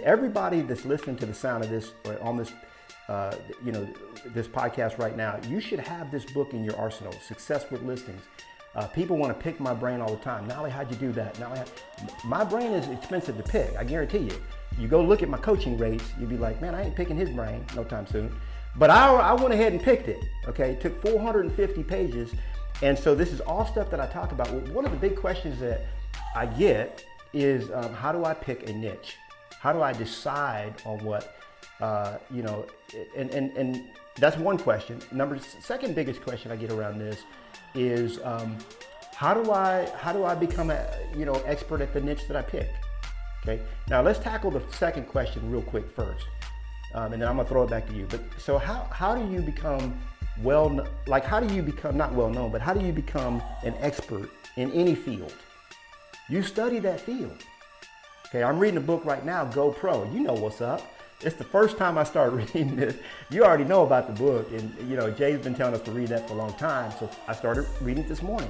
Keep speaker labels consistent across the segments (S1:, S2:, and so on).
S1: Everybody that's listening to the sound of this, or on this, this podcast right now, you should have this book in your arsenal, Success with Listings. People want to pick my brain all the time. Knolly, how'd you do that? My brain is expensive to pick, I guarantee you. You go look at my coaching rates, you'd be like, man, I ain't picking his brain no time soon. But I went ahead and picked it, okay? It took 450 pages. And so this is all stuff that I talk about. One of the big questions that I get is, how do I pick a niche? How do I decide on what, and that's one question. Second biggest question I get around this is, how do I become expert at the niche that I pick? Okay. Now let's tackle the second question real quick first, and then I'm gonna throw it back to you. But so how do you become how do you become not well known, but how do you become an expert in any field? You study that field. Okay, I'm reading a book right now, Go Pro. You know what's up. It's the first time I started reading this. You already know about the book, and Jay's been telling us to read that for a long time, so I started reading it this morning.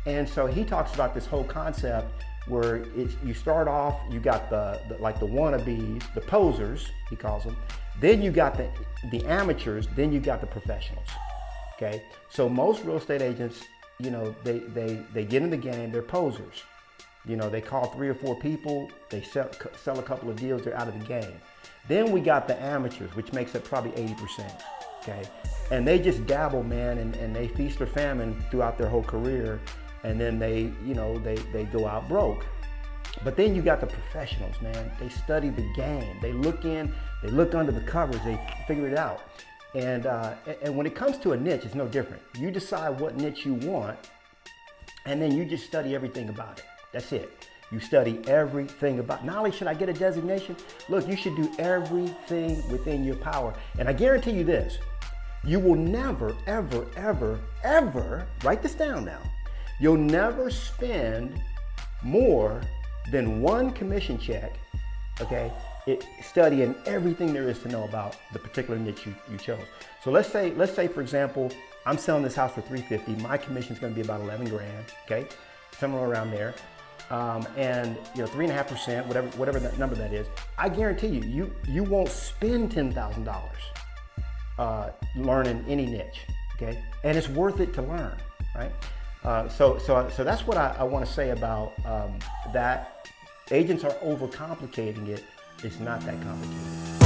S1: And so he talks about this whole concept where you start off, you got the wannabes, the posers, he calls them. Then you got the amateurs, then you got the professionals. Okay, so most real estate agents, they get in the game, they're posers. They call 3 or 4 people, they sell a couple of deals, they're out of the game. Then we got the amateurs, which makes up probably 80%, okay? And they just dabble, man, and they feast or famine throughout their whole career, and then they go out broke. But then you got the professionals, man. They study the game. They look under the covers, they figure it out. And when it comes to a niche, it's no different. You decide what niche you want, and then you just study everything about it. That's it. You study everything about. Not only should I get a designation, look, you should do everything within your power. And I guarantee you this, you will never, ever, ever, ever, write this down now, you'll never spend more than one commission check, okay, studying everything there is to know about the particular niche you chose. So let's say, for example, I'm selling this house for $350. My commission is going to be about 11 grand, okay, somewhere around there. And 3.5%, whatever that number that is, I guarantee you won't spend $10,000 learning any niche, okay? And it's worth it to learn, right? So that's what I want to say about that. Agents are overcomplicating it. It's not that complicated.